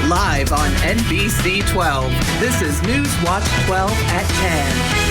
Live on NBC 12, this is News Watch 12 at 10.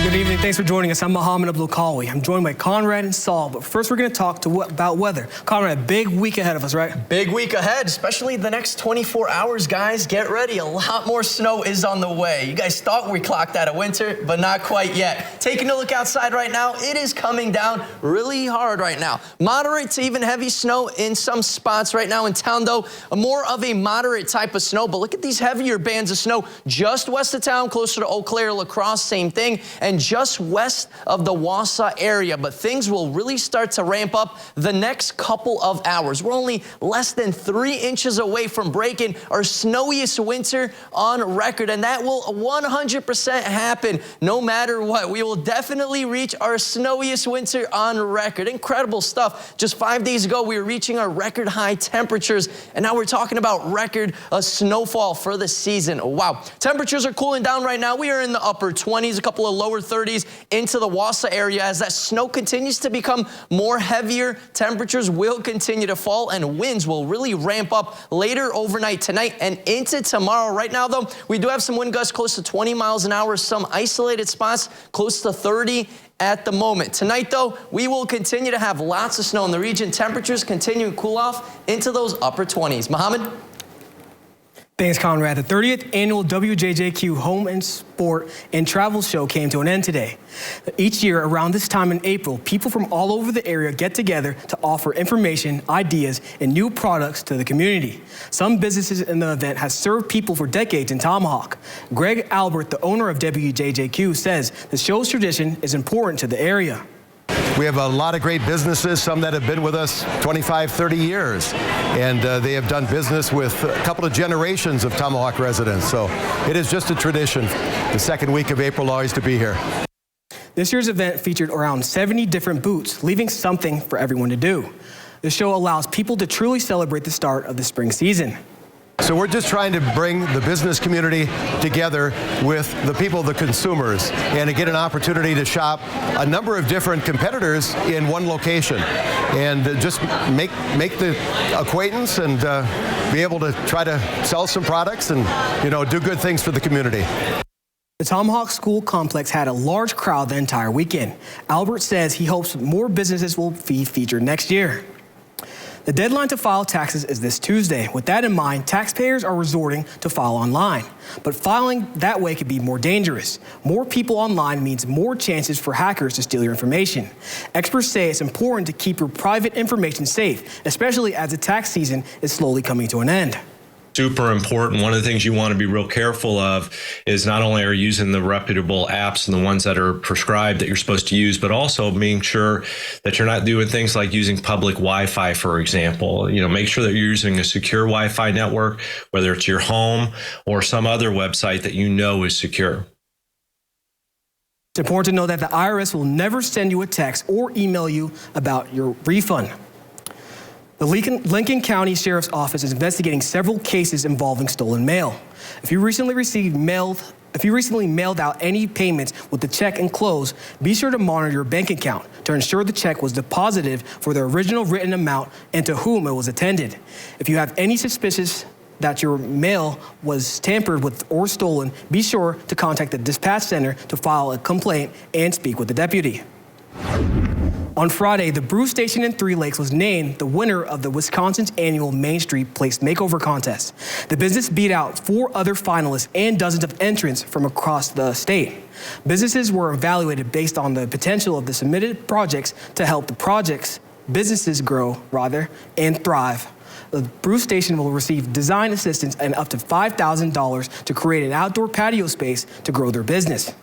Good evening. Thanks for joining us. I'm Mohammed Abdul-Kawi. I'm joined by Conrad and Saul. But first, we're going to talk about weather. Conrad, big week ahead of us, right? Big week ahead, especially the next 24 hours, guys. Get ready. A lot more snow is on the way. You guys thought we clocked out of winter, but not quite yet. Taking a look outside right now, it is coming down really hard right now. Moderate to even heavy snow in some spots right now in town, though. More of a moderate type of snow. But look at these heavier bands of snow just west of town, closer to Eau Claire, La Crosse, same thing. And just west of the Wausau area, but things will really start to ramp up the next couple of hours. We're only less than 3 inches away from breaking our snowiest winter on record, and that will 100% happen no matter what. We will definitely reach our snowiest winter on record. Incredible stuff. Just 5 days ago, we were reaching our record high temperatures, and now we're talking about record snowfall for the season. Wow. Temperatures are cooling down right now. We are in the upper 20s, a couple of lower 30s into the Wausau area. As that snow continues to become more heavier, temperatures will continue to fall and winds will really ramp up later overnight tonight and into tomorrow. Right now, though, we do have some wind gusts close to 20 miles an hour, some isolated spots close to 30 at the moment. Tonight, though, we will continue to have lots of snow in the region. Temperatures continue to cool off into those upper 20s. Mohammed? Thanks, Conrad. The 30th annual WJJQ Home and Sport and Travel Show came to an end today. Each year around this time in April, people from all over the area get together to offer information, ideas, and new products to the community. Some businesses in the event have served people for decades in Tomahawk. Greg Albert, the owner of WJJQ, says the show's tradition is important to the area. We have a lot of great businesses, some that have been with us 25, 30 years, and they have done business with a couple of generations of Tomahawk residents. So it is just a tradition, the second week of April always to be here. This year's event featured around 70 different booths, leaving something for everyone to do. The show allows people to truly celebrate the start of the spring season. So we're just trying to bring the business community together with the people, the consumers, and to get an opportunity to shop a number of different competitors in one location and just make the acquaintance and be able to try to sell some products and, you know, do good things for the community. The Tomahawk School Complex had a large crowd the entire weekend. Albert says he hopes more businesses will be featured next year. The deadline to file taxes is this Tuesday. With that in mind, taxpayers are resorting to file online. But filing that way could be more dangerous. More people online means more chances for hackers to steal your information. Experts say it's important to keep your private information safe, especially as the tax season is slowly coming to an end. Super important. One of the things you want to be real careful of is not only are you using the reputable apps and the ones that are prescribed that you're supposed to use, but also being sure that you're not doing things like using public Wi-Fi, for example. You know, make sure that you're using a secure Wi-Fi network, whether it's your home or some other website that you know is secure. It's important to know that the IRS will never send you a text or email you about your refund. The Lincoln County Sheriff's Office is investigating several cases involving stolen mail. If you recently mailed out any payments with the check enclosed, be sure to monitor your bank account to ensure the check was deposited for the original written amount and to whom it was intended. If you have any suspicions that your mail was tampered with or stolen, be sure to contact the dispatch center to file a complaint and speak with the deputy. On Friday, the Brew Station in Three Lakes was named the winner of the Wisconsin's annual Main Street Place Makeover Contest. The business beat out 4 other finalists and dozens of entrants from across the state. Businesses were evaluated based on the potential of the submitted projects to help the businesses grow, and thrive. The Brew Station will receive design assistance and up to $5,000 to create an outdoor patio space to grow their business.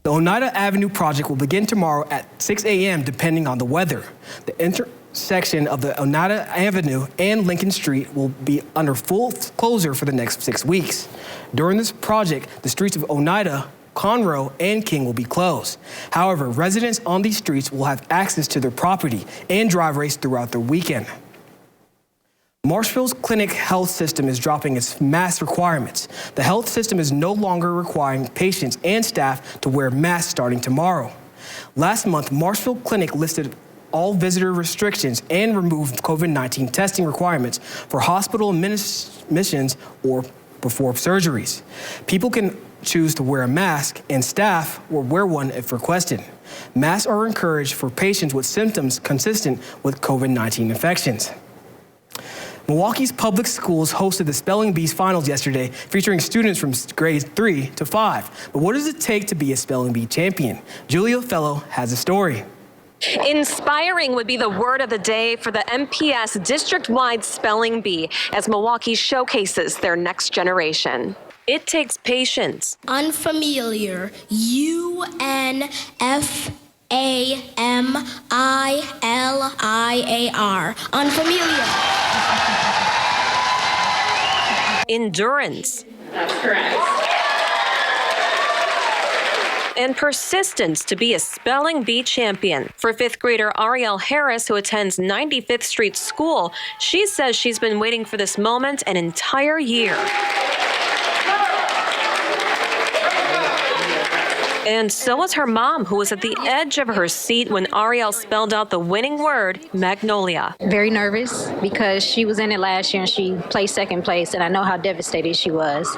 The Oneida Avenue project will begin tomorrow at 6 a.m. depending on the weather. The intersection of the Oneida Avenue and Lincoln Street will be under full closure for the next 6 weeks. During this project, the streets of Oneida, Conroe, and King will be closed. However, residents on these streets will have access to their property and driveways throughout the weekend. Marshville's clinic health system is dropping its mask requirements. The health system is no longer requiring patients and staff to wear masks starting tomorrow. Last month, Marshville Clinic listed all visitor restrictions and removed COVID-19 testing requirements for hospital admissions or before surgeries. People can choose to wear a mask, and staff will wear one if requested. Masks are encouraged for patients with symptoms consistent with COVID-19 infections. Milwaukee's public schools hosted the Spelling Bees finals yesterday, featuring students from grades 3 to 5. But what does it take to be a Spelling Bee champion? Julia Fellow has a story. Inspiring would be the word of the day for the MPS district-wide Spelling Bee as Milwaukee showcases their next generation. It takes patience. Unfamiliar. UNFAMILIAR. Unfamiliar. Endurance. That's correct. And persistence to be a Spelling Bee champion. For 5th grader Ariel Harris, who attends 95th Street School, she says she's been waiting for this moment an entire year. And so was her mom, who was at the edge of her seat when Ariel spelled out the winning word, magnolia. Very nervous because she was in it last year and she placed second place, and I know how devastated she was.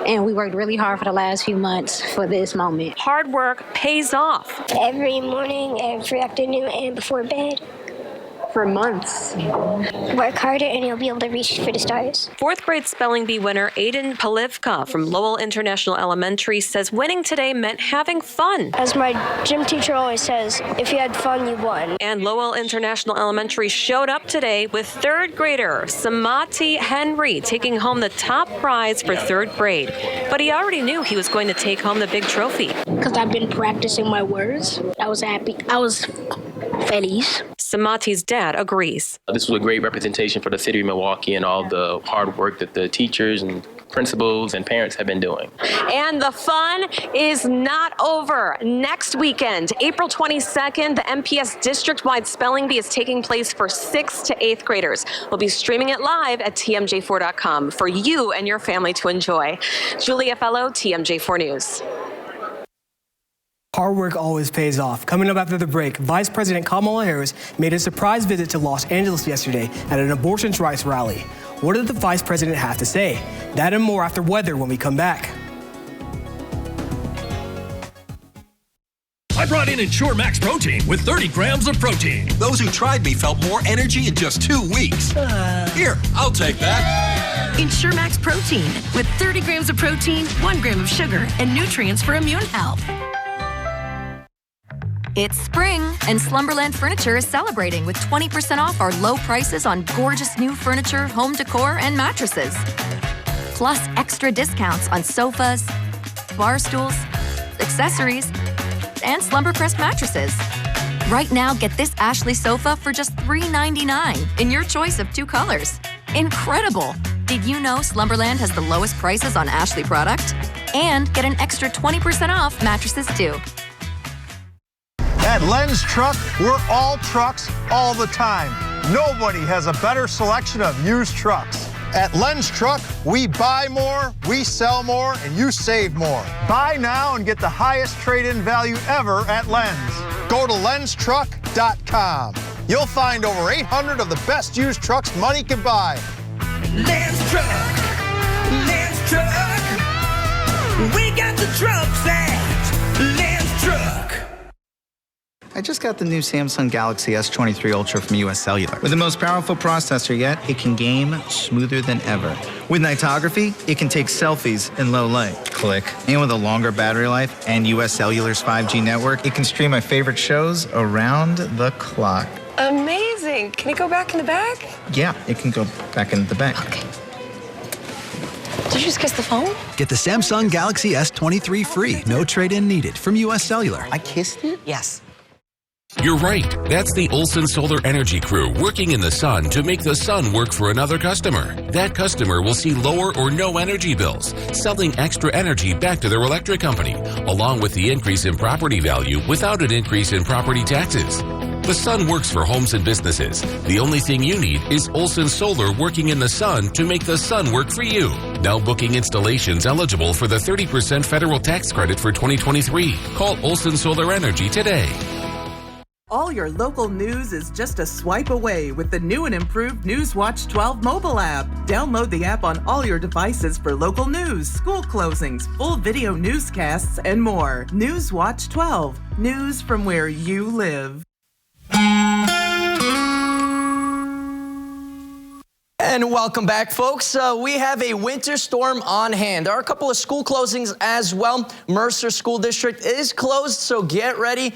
And we worked really hard for the last few months for this moment. Hard work pays off. Every morning, every afternoon, and before bed. For months. Work harder and you'll be able to reach for the stars. 4th grade Spelling Bee winner Aiden Polivka from Lowell International Elementary says winning today meant having fun. As my gym teacher always says, if you had fun, you won. And Lowell International Elementary showed up today with 3rd grader Samati Henry taking home the top prize for 3rd grade. But he already knew he was going to take home the big trophy. Because I've been practicing my words. I was happy. I was feliz. Samati's dad agrees. This was a great representation for the city of Milwaukee and all the hard work that the teachers and principals and parents have been doing. And the fun is not over. Next weekend, April 22nd, the MPS district-wide Spelling Bee is taking place for 6th to 8th graders. We'll be streaming it live at tmj4.com for you and your family to enjoy. Julia Fellow, TMJ4 News. Hard work always pays off. Coming up after the break, Vice President Kamala Harris made a surprise visit to Los Angeles yesterday at an abortion rights rally. What did the Vice President have to say? That and more after weather when we come back. I brought in Ensure Max Protein with 30 grams of protein. Those who tried me felt more energy in just 2 weeks. Here, I'll take that. Ensure Max Protein with 30 grams of protein, 1 gram of sugar, and nutrients for immune health. It's spring, and Slumberland Furniture is celebrating with 20% off our low prices on gorgeous new furniture, home decor, and mattresses. Plus extra discounts on sofas, bar stools, accessories, and Slumbercrest mattresses. Right now, get this Ashley sofa for just $3.99 in your choice of 2 colors. Incredible! Did you know Slumberland has the lowest prices on Ashley product? And get an extra 20% off mattresses too. At Len's Truck, we're all trucks all the time. Nobody has a better selection of used trucks. At Len's Truck, we buy more, we sell more, and you save more. Buy now and get the highest trade-in value ever at Len's. Go to lenstruck.com. You'll find over 800 of the best used trucks money can buy. Len's Truck, Len's Truck. We got the trucks at Len's Truck. I just got the new Samsung Galaxy S23 Ultra from US Cellular. With the most powerful processor yet, it can game smoother than ever. With nightography, it can take selfies in low light. Click. And with a longer battery life and US Cellular's 5G network, it can stream my favorite shows around the clock. Amazing. Can it go back in the back? Yeah, it can go back into the back. Okay. Did you just kiss the phone? Get the Samsung Galaxy S23 free. No trade-in needed from US Cellular. I kissed it? Yes. You're right. That's the Olson Solar Energy crew working in the sun to make the sun work for another customer. That customer will see lower or no energy bills, selling extra energy back to their electric company, along with the increase in property value without an increase in property taxes. The sun works for homes and businesses. The only thing you need is Olson Solar working in the sun to make the sun work for you. Now booking installations eligible for the 30% federal tax credit for 2023. Call Olson Solar Energy today. All your local news is just a swipe away with the new and improved Newswatch 12 mobile app. Download the app on all your devices for local news, school closings, full video newscasts, and more. Newswatch 12. News from where you live. And welcome back, folks. We have a winter storm on hand. There are a couple of school closings as well. Mercer School District is closed, so get ready.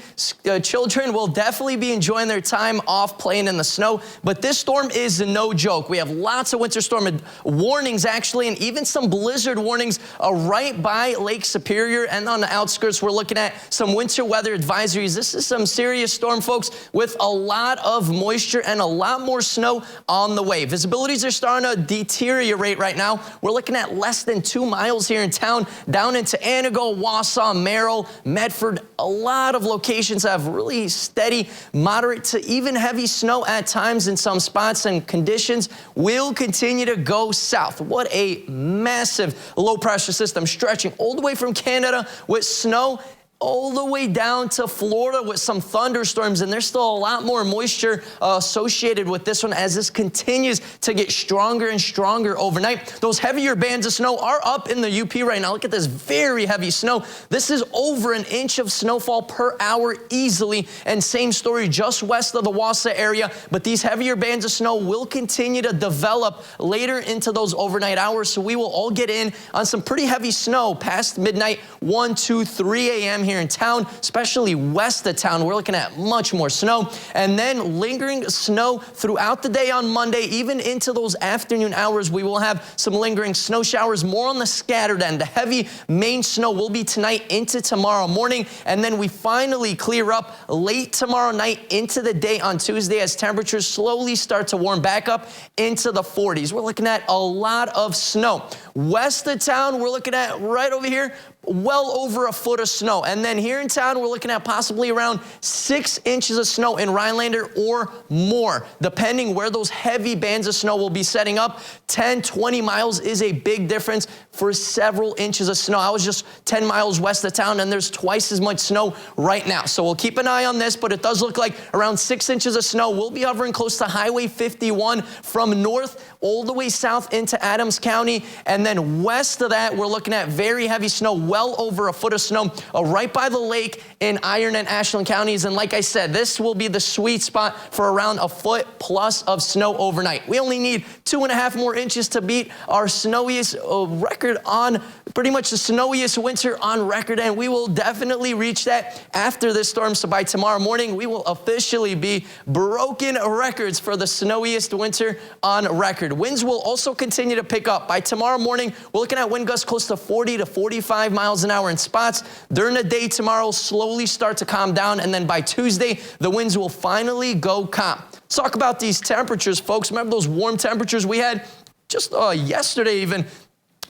Children will definitely be enjoying their time off playing in the snow. But this storm is no joke. We have lots of winter storm warnings, actually, and even some blizzard warnings right by Lake Superior. And on the outskirts, we're looking at some winter weather advisories. This is some serious storm, folks, with a lot of moisture and a lot more snow on the way. Visibilities are starting to deteriorate right now. We're looking at less than 2 miles here in town, down into Anago, Wausau, Merrill, Medford. A lot of locations have really steady, moderate to even heavy snow at times in some spots, and conditions will continue to go south. What a massive low pressure system stretching all the way from Canada with snow all the way down to Florida with some thunderstorms, and there's still a lot more moisture associated with this one as this continues to get stronger and stronger overnight. Those heavier bands of snow are up in the UP right now. Look at this very heavy snow. This is over an inch of snowfall per hour easily, and same story just west of the Wausau area, but these heavier bands of snow will continue to develop later into those overnight hours, so we will all get in on some pretty heavy snow past midnight, 1, 2, 3 a.m. here in town, especially west of town. We're looking at much more snow, and then lingering snow throughout the day on Monday, even into those afternoon hours. We will have some lingering snow showers, more on the scattered end. The heavy main snow will be tonight into tomorrow morning, and then we finally clear up late tomorrow night into the day on Tuesday as temperatures slowly start to warm back up into the 40s. We're looking at a lot of snow. West of town, we're looking at right over here, well over a foot of snow. And then here in town, we're looking at possibly around 6 inches of snow in Rhinelander or more, depending where those heavy bands of snow will be setting up. 10, 20 miles is a big difference for several inches of snow. I was just 10 miles west of town, and there's twice as much snow right now. So we'll keep an eye on this, but it does look like around 6 inches of snow. We'll be hovering close to Highway 51 from north all the way south into Adams County. And then west of that, we're looking at very heavy snow, well over a foot of snow right by the lake in Iron and Ashland counties. And like I said, this will be the sweet spot for around a foot plus of snow overnight. We only need 2.5 more inches to beat our snowiest record on pretty much the snowiest winter on record, and we will definitely reach that after this storm. So by tomorrow morning, we will officially be broken records for the snowiest winter on record. Winds will also continue to pick up. By tomorrow morning, we're looking at wind gusts close to 40 to 45 miles an hour in spots. During the day tomorrow, slowly start to calm down, and then by Tuesday, the winds will finally go calm. Let's talk about these temperatures, folks. Remember those warm temperatures we had just yesterday even?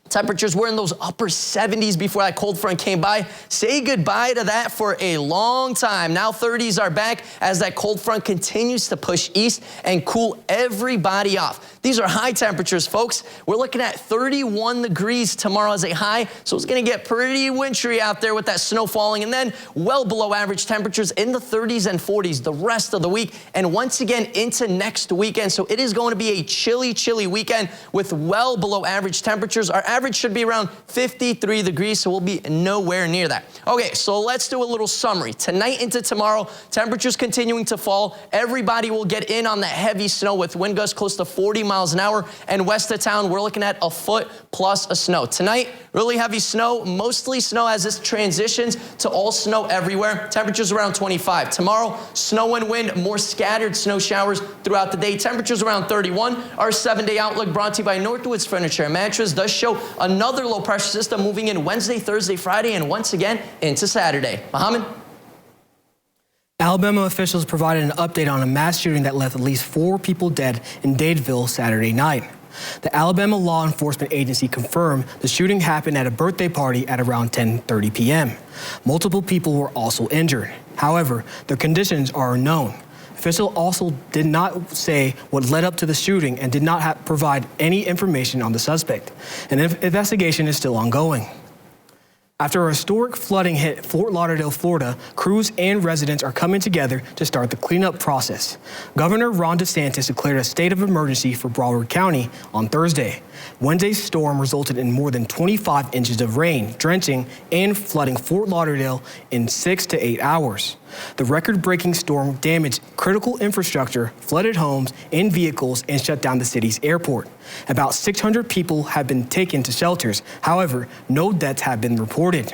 Temperatures were in those upper 70s before that cold front came by. Say goodbye to that for a long time. Now 30s are back as that cold front continues to push east and cool everybody off. These are high temperatures, folks. We're looking at 31 degrees tomorrow as a high, so it's going to get pretty wintry out there with that snow falling, and then well below average temperatures in the 30s and 40s the rest of the week, and once again into next weekend. So it is going to be a chilly, chilly weekend with well below average temperatures. Our average should be around 53 degrees, so we'll be nowhere near that. Okay, so let's do a little summary. Tonight into tomorrow, temperatures continuing to fall. Everybody will get in on that heavy snow with wind gusts close to 40 miles an hour, and west of town, we're looking at a foot plus of snow. Tonight, really heavy snow, mostly snow as this transitions to all snow everywhere. Temperatures around 25. Tomorrow, snow and wind, more scattered snow showers throughout the day. Temperatures around 31. Our 7-day outlook brought to you by Northwoods Furniture and Mattress does show another low pressure system moving in Wednesday, Thursday, Friday, and once again into Saturday. Mohammed? Alabama officials provided an update on a mass shooting that left at least 4 people dead in Dadeville Saturday night. The Alabama Law Enforcement Agency confirmed the shooting happened at a birthday party at around 10:30 p.m. Multiple people were also injured. However, their conditions are unknown. Officials also did not say what led up to the shooting and did not provide any information on the suspect. An investigation is still ongoing. After a historic flooding hit Fort Lauderdale, Florida, crews and residents are coming together to start the cleanup process. Governor Ron DeSantis declared a state of emergency for Broward County on Thursday. Wednesday's storm resulted in more than 25 inches of rain, drenching and flooding Fort Lauderdale in 6 to 8 hours. The record-breaking storm damaged critical infrastructure, flooded homes and vehicles, and shut down the city's airport. About 600 people have been taken to shelters. However, no deaths have been reported.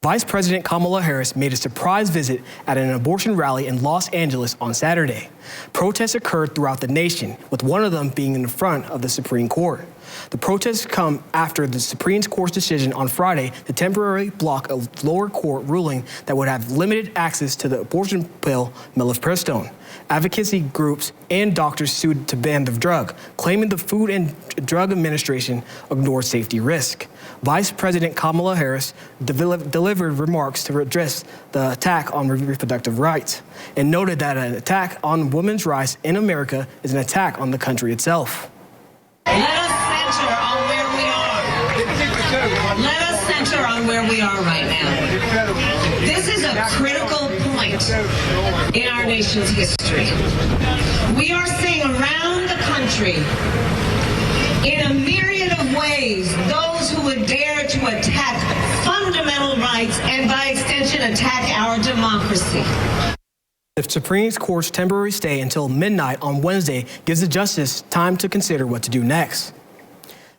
Vice President Kamala Harris made a surprise visit at an abortion rally in Los Angeles on Saturday. Protests occurred throughout the nation, with one of them being in front of the Supreme Court. The protests come after the Supreme Court's decision on Friday to temporarily block a lower court ruling that would have limited access to the abortion pill mifepristone. Advocacy groups and doctors sued to ban the drug, claiming the Food and Drug Administration ignored safety risk. Vice President Kamala Harris delivered remarks to address the attack on reproductive rights and noted that an attack on women's rights in America is an attack on the country itself. Let us center on where we are. Let us center on where we are right now. This is a critical point in our nation's history. We are seeing around the country, in a myriad of ways, those who would dare to attack fundamental rights and, by extension, attack our democracy. The Supreme Court's temporary stay until midnight on Wednesday gives the justice time to consider what to do next.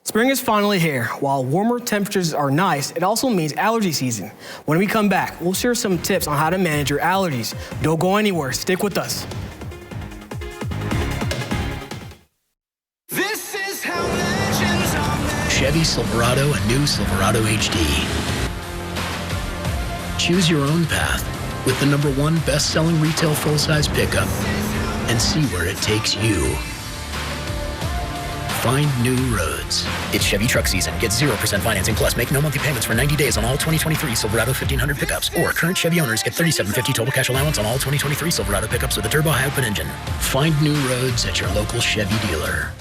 Spring is finally here. While warmer temperatures are nice, it also means allergy season. When we come back, we'll share some tips on how to manage your allergies. Don't go anywhere. Stick with us. Chevy Silverado and new Silverado HD. Choose your own path with the #1 best-selling retail full-size pickup and see where it takes you. Find new roads. It's Chevy truck season. Get 0% financing plus make no monthly payments for 90 days on all 2023 Silverado 1500 pickups. Or current Chevy owners get $3,750 total cash allowance on all 2023 Silverado pickups with a turbo high output engine. Find new roads at your local Chevy dealer.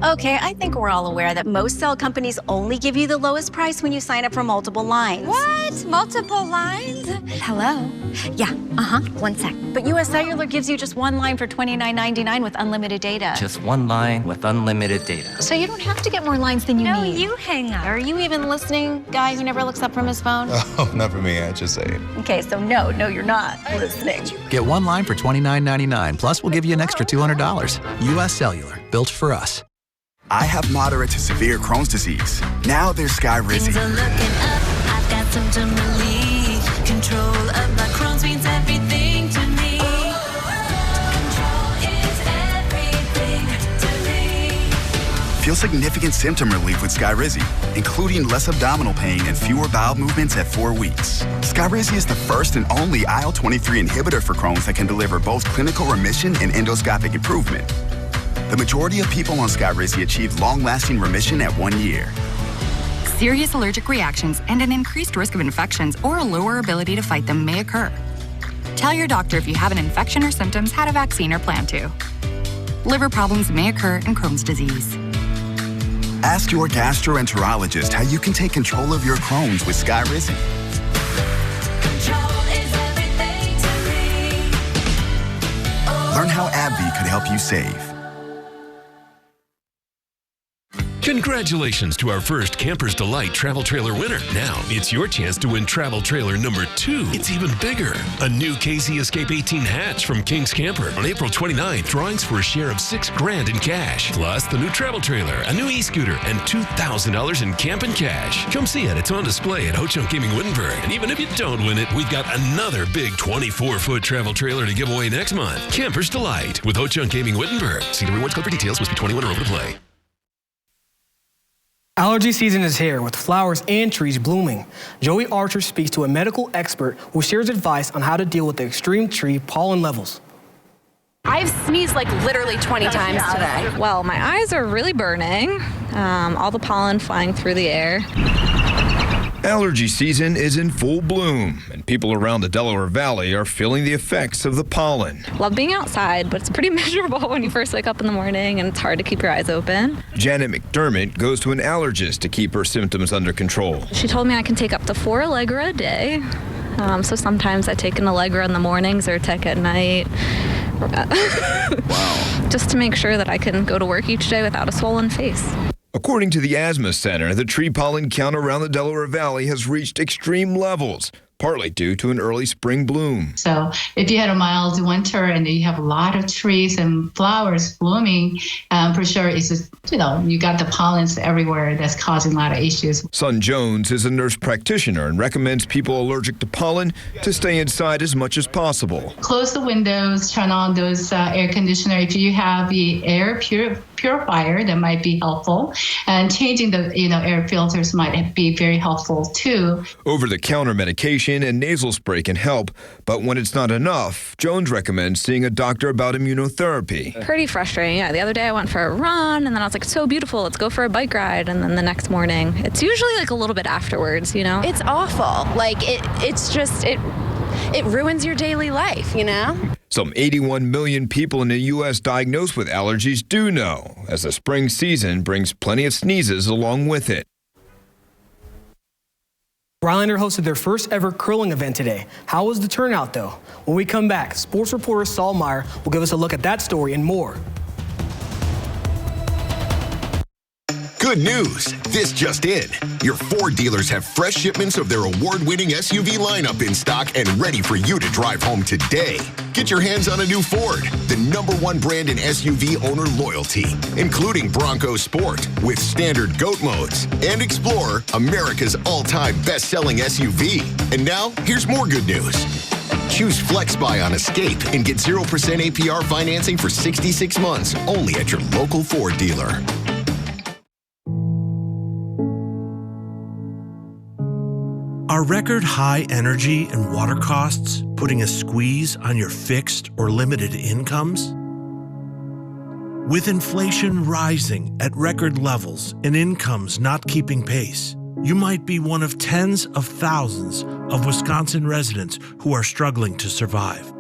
Okay, I think we're all aware that most cell companies only give you the lowest price when you sign up for multiple lines. What? Multiple lines? Hello? Yeah, 1 sec. But US Cellular gives you just one line for $29.99 with unlimited data. Just one line with unlimited data. So you don't have to get more lines than you need. No, you hang up. Are you even listening, guy who never looks up from his phone? Oh, not for me, I just say it. Okay, so no, you're not listening. Get one line for $29.99, plus we'll give you an extra $200. US Cellular, built for us. I have moderate to severe Crohn's disease. Now there's Skyrizi. Things are looking up. I've got symptom relief. Control of my Crohn's means everything to me. Control is everything to me. Feel significant symptom relief with Skyrizi, including less abdominal pain and fewer bowel movements at 4 weeks. Skyrizi is the first and only IL-23 inhibitor for Crohn's that can deliver both clinical remission and endoscopic improvement. The majority of people on Skyrizi achieve long-lasting remission at 1 year. Serious allergic reactions and an increased risk of infections or a lower ability to fight them may occur. Tell your doctor if you have an infection or symptoms, had a vaccine or plan to. Liver problems may occur in Crohn's disease. Ask your gastroenterologist how you can take control of your Crohn's with Skyrizi. Control is everything to me. Learn how AbbVie could help you save. Congratulations to our first Camper's Delight Travel Trailer winner. Now, it's your chance to win Travel Trailer number 2. It's even bigger. A new KZ Escape 18 hatch from King's Camper. On April 29th, drawings for a share of $6,000 in cash. Plus, the new Travel Trailer, a new e-scooter, and $2,000 in camp and cash. Come see it. It's on display at Ho-Chunk Gaming Wittenberg. And even if you don't win it, we've got another big 24-foot travel trailer to give away next month. Camper's Delight with Ho-Chunk Gaming Wittenberg. See the rewards code for details. Must be 21 or over to play. Allergy season is here with flowers and trees blooming. Joey Archer speaks to a medical expert who shares advice on how to deal with the extreme tree pollen levels. I've sneezed like literally 20 times today. Well, my eyes are really burning. All the pollen flying through the air. Allergy season is in full bloom, and people around the Delaware Valley are feeling the effects of the pollen. Love being outside, but it's pretty miserable when you first wake up in the morning and it's hard to keep your eyes open. Janet McDermott goes to an allergist to keep her symptoms under control. She told me I can take up to 4 Allegra a day. So sometimes I take an Allegra in the mornings or a Tech at night. Wow. Just to make sure that I can go to work each day without a swollen face. According to the Asthma Center, the tree pollen count around the Delaware Valley has reached extreme levels, partly due to an early spring bloom. So if you had a mild winter and you have a lot of trees and flowers blooming, for sure it's just, you got the pollens everywhere that's causing a lot of issues. Sun Jones is a nurse practitioner and recommends people allergic to pollen to stay inside as much as possible. Close the windows, turn on those air conditioner. If you have the air purifier, that might be helpful. And changing the air filters might be very helpful too. Over-the-counter medication and nasal spray can help, but when it's not enough, Jones recommends seeing a doctor about immunotherapy. Pretty frustrating. Yeah, the other day I went for a run and then I was like, it's so beautiful, let's go for a bike ride. And then the next morning, it's usually like a little bit afterwards, It's awful. Like it ruins your daily life, Some 81 million people in the U.S. diagnosed with allergies do know, as the spring season brings plenty of sneezes along with it. Rhinelander hosted their first ever curling event today. How was the turnout, though? When we come back, sports reporter Saul Meyer will give us a look at that story and more. Good news. This just in. Your Ford dealers have fresh shipments of their award-winning SUV lineup in stock and ready for you to drive home today. Get your hands on a new Ford, the #1 brand in SUV owner loyalty, including Bronco Sport with standard GOAT modes and Explorer, America's all-time best-selling SUV. And now, here's more good news. Choose FlexBuy on Escape and get 0% APR financing for 66 months only at your local Ford dealer. Are record high energy and water costs putting a squeeze on your fixed or limited incomes? With inflation rising at record levels and incomes not keeping pace, you might be one of tens of thousands of Wisconsin residents who are struggling to survive.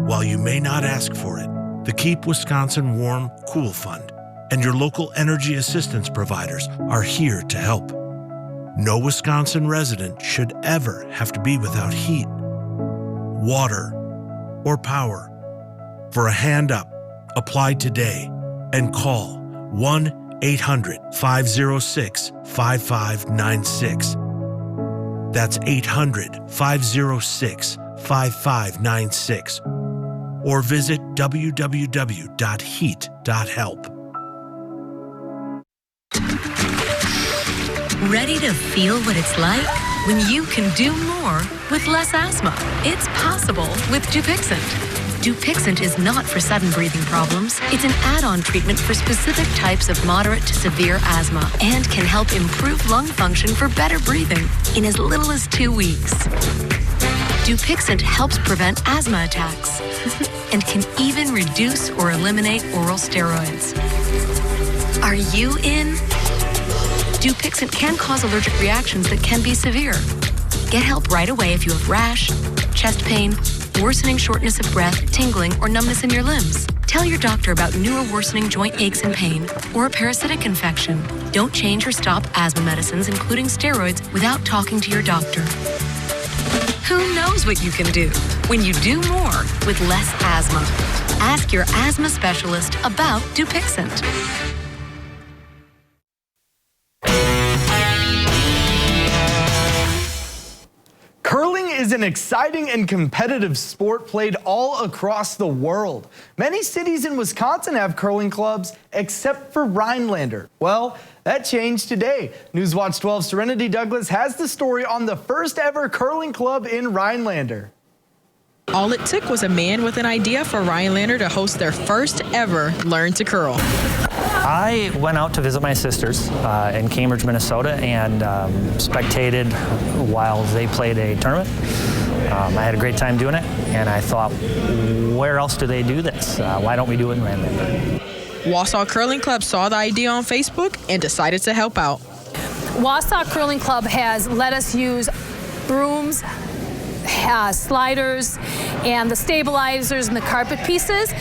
While you may not ask for it, the Keep Wisconsin Warm Cool Fund and your local energy assistance providers are here to help. No Wisconsin resident should ever have to be without heat, water, or power. For a hand up, apply today and call 1-800-506-5596. That's 800-506-5596. Or visit www.heat.help. Ready to feel what it's like when you can do more with less asthma? It's possible with Dupixent. Dupixent is not for sudden breathing problems. It's an add-on treatment for specific types of moderate to severe asthma and can help improve lung function for better breathing in as little as 2 weeks. Dupixent helps prevent asthma attacks and can even reduce or eliminate oral steroids. Are you in? Dupixent can cause allergic reactions that can be severe. Get help right away if you have rash, chest pain, worsening shortness of breath, tingling, or numbness in your limbs. Tell your doctor about new or worsening joint aches and pain or a parasitic infection. Don't change or stop asthma medicines, including steroids, without talking to your doctor. Who knows what you can do when you do more with less asthma? Ask your asthma specialist about Dupixent. Curling is an exciting and competitive sport played all across the world. Many cities in Wisconsin have curling clubs, except for Rhinelander. Well, that changed today. Newswatch 12's Serenity Douglas has the story on the first ever curling club in Rhinelander. All it took was a man with an idea for Rhinelander to host their first ever Learn to Curl. I went out to visit my sisters in Cambridge, Minnesota, and spectated while they played a tournament. I had a great time doing it, and I thought, where else do they do this? Why don't we do it in Rhinelander? Wausau Curling Club saw the idea on Facebook and decided to help out. Wausau Curling Club has let us use brooms, sliders and the stabilizers and the carpet pieces.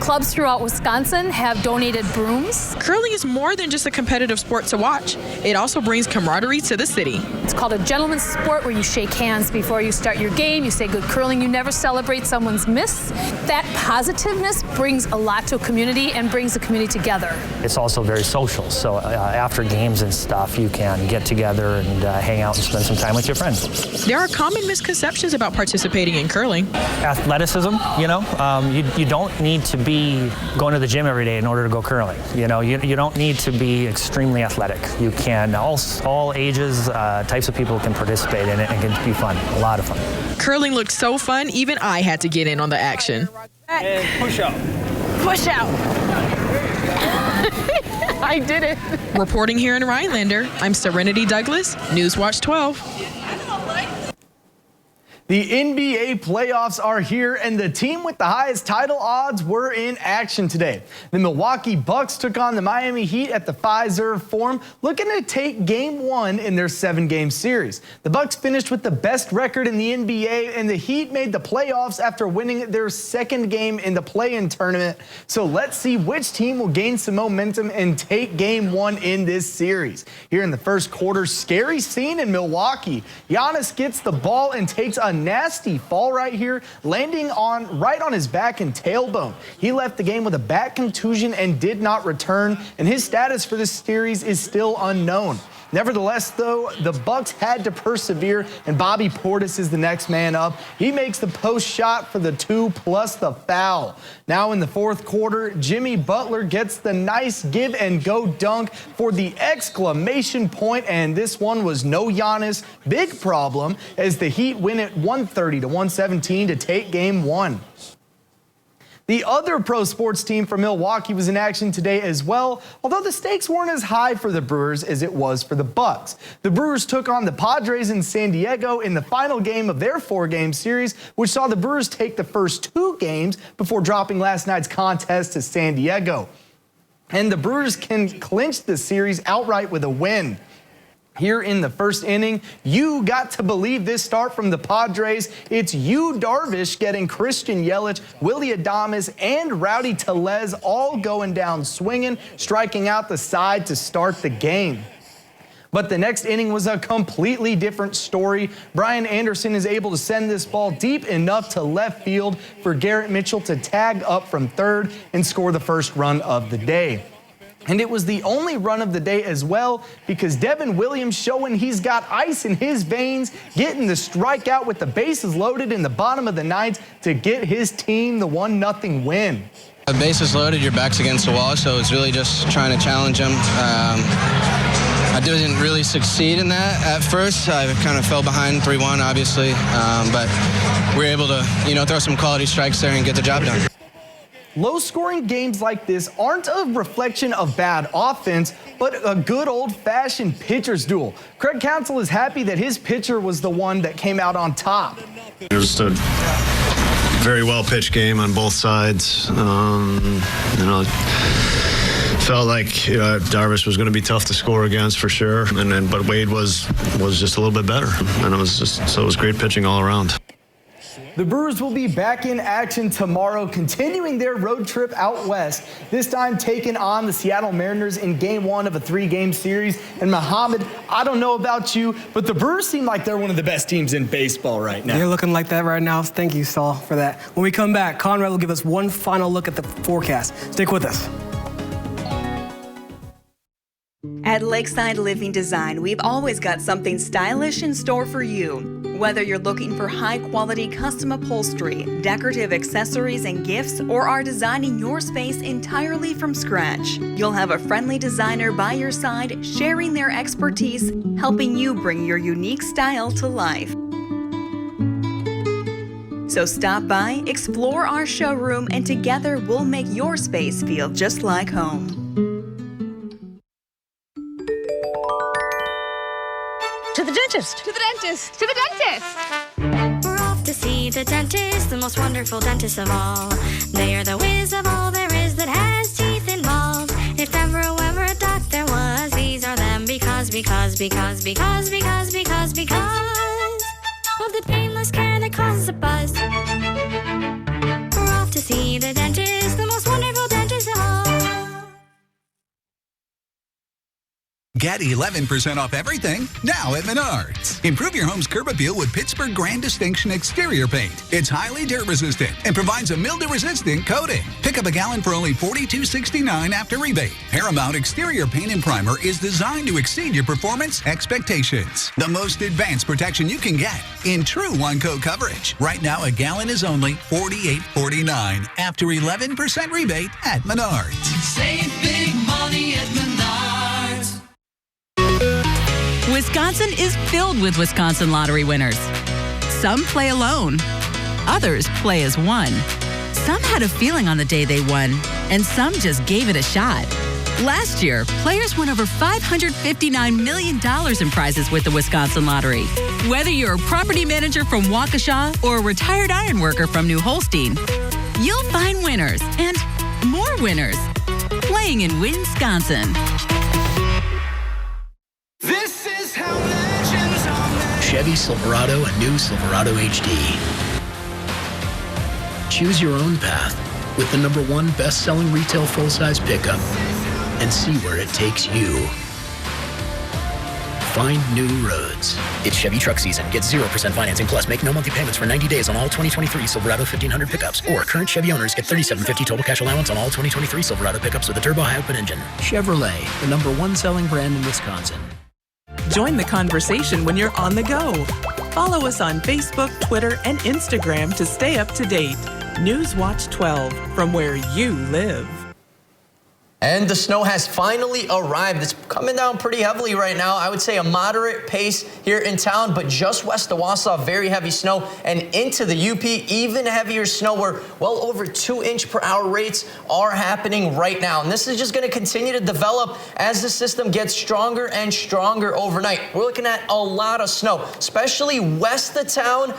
Clubs throughout Wisconsin have donated brooms. Curling is more than just a competitive sport to watch. It also brings camaraderie to the city. It's called a gentleman's sport where you shake hands before you start your game. You say good curling. You never celebrate someone's miss. That positiveness brings a lot to a community and brings the community together. It's also very social, so after games and stuff, you can get together and hang out and spend some time with your friends. There are common misconceptions about participating in curling. Athleticism, you don't need to be going to the gym every day in order to go curling. You don't need to be extremely athletic. You can, all ages, types of people can participate in it and it can be fun, a lot of fun. Curling looked so fun, even I had to get in on the action. And push out. Push out. I did it. Reporting here in Rhinelander, I'm Serenity Douglas, Newswatch 12. The NBA playoffs are here, and the team with the highest title odds were in action today. The Milwaukee Bucks took on the Miami Heat at the Fiserv Forum, looking to take Game 1 in their 7-game series. The Bucks finished with the best record in the NBA, and the Heat made the playoffs after winning their second game in the play-in tournament. So let's see which team will gain some momentum and take Game 1 in this series. Here in the first quarter, scary scene in Milwaukee. Giannis gets the ball and takes a nasty fall right here, landing right on his back and tailbone. He left the game with a back contusion and did not return, and his status for this series is still unknown. Nevertheless, though, the Bucks had to persevere, and Bobby Portis is the next man up. He makes the post shot for the 2 plus the foul. Now in the fourth quarter, Jimmy Butler gets the nice give and go dunk for the exclamation point, and this one was no Giannis. Big problem as the Heat win it 130-117 to take Game 1. The other pro sports team from Milwaukee was in action today as well, although the stakes weren't as high for the Brewers as it was for the Bucks. The Brewers took on the Padres in San Diego in the final game of their 4-game series, which saw the Brewers take the first 2 games before dropping last night's contest to San Diego. And the Brewers can clinch the series outright with a win. Here in the first inning, you got to believe this start from the Padres. It's Yu Darvish getting Christian Yelich, Willy Adames, and Rowdy Tellez all going down swinging, striking out the side to start the game. But the next inning was a completely different story. Brian Anderson is able to send this ball deep enough to left field for Garrett Mitchell to tag up from third and score the first run of the day. And it was the only run of the day as well because Devin Williams showing he's got ice in his veins, getting the strikeout with the bases loaded in the bottom of the ninth to get his team the 1-0 win. The bases loaded, your back's against the wall, so it's really just trying to challenge him. I didn't really succeed in that at first. I kind of fell behind 3-1, obviously, but we were able to, throw some quality strikes there and get the job done. Low-scoring games like this aren't a reflection of bad offense, but a good old-fashioned pitcher's duel. Craig Counsell is happy that his pitcher was the one that came out on top. It was a very well-pitched game on both sides. Felt like Darvish was going to be tough to score against for sure, but Wade was just a little bit better, and it was great pitching all around. The Brewers will be back in action tomorrow, continuing their road trip out west, this time taking on the Seattle Mariners in Game 1 of a 3-game series. And Muhammad, I don't know about you, but the Brewers seem like they're one of the best teams in baseball right now. They're looking like that right now. Thank you, Saul, for that. When we come back, Conrad will give us one final look at the forecast. Stick with us. At Lakeside Living Design, we've always got something stylish in store for you. Whether you're looking for high-quality custom upholstery, decorative accessories and gifts, or are designing your space entirely from scratch, you'll have a friendly designer by your side, sharing their expertise, helping you bring your unique style to life. So stop by, explore our showroom, and together we'll make your space feel just like home. To the dentist. To the dentist. To the dentist. We're off to see the dentist, the most wonderful dentist of all. They are the whiz of all there is that has teeth involved. If ever a doctor was, these are them because. of the painless care that causes a buzz. We're off to see the dentist, the most wonderful dentist of all. Get 11% off everything now at Menards. Improve your home's curb appeal with Pittsburgh Grand Distinction exterior paint. It's highly dirt resistant and provides a mildew-resistant coating. Pick up a gallon for only $42.69 after rebate. Paramount exterior paint and primer is designed to exceed your performance expectations. The most advanced protection you can get in true one-coat coverage. Right now, a gallon is only $48.49 after 11% rebate at Menards. Save big money at Menards. Wisconsin is filled with Wisconsin lottery winners. Some play alone. Others play as one. Some had a feeling on the day they won, and some just gave it a shot. Last year, players won over $559 million in prizes with the Wisconsin Lottery. Whether you're a property manager from Waukesha or a retired iron worker from New Holstein, you'll find winners and more winners playing in Wisconsin. This is how legends are made. Chevy Silverado and new Silverado HD. Choose your own path with the #1 best-selling retail full-size pickup and see where it takes you. Find new roads. It's Chevy truck season. Get 0% financing plus make no monthly payments for 90 days on all 2023 Silverado 1500 pickups. Or current Chevy owners get $37.50 total cash allowance on all 2023 Silverado pickups with a turbo high-output engine. Chevrolet, the #1 selling brand in Wisconsin. Join the conversation when you're on the go. Follow us on Facebook, Twitter, and Instagram to stay up to date. Newswatch 12, from where you live. And the snow has finally arrived. It's coming down pretty heavily right now. I would say a moderate pace here in town, but just west of Wausau, very heavy snow. And into the UP, even heavier snow where well over 2-inch-per-hour rates are happening right now. And this is just going to continue to develop as the system gets stronger and stronger overnight. We're looking at a lot of snow, especially west of town,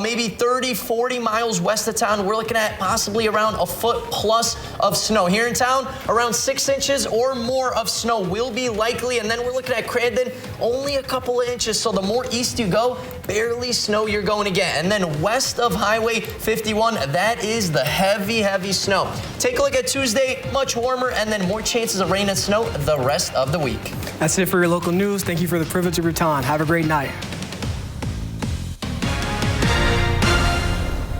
maybe 30, 40 miles west of town. We're looking at possibly around a foot plus of snow. Here in town, around 6 inches or more of snow will be likely, and then we're looking at Crandon, only a couple of inches, so the more east you go, barely snow you're going to get. And then west of Highway 51, that is the heavy, heavy snow. Take a look at Tuesday, much warmer, and then more chances of rain and snow the rest of the week. That's it for your local news. Thank you for the privilege of your time. Have a great night.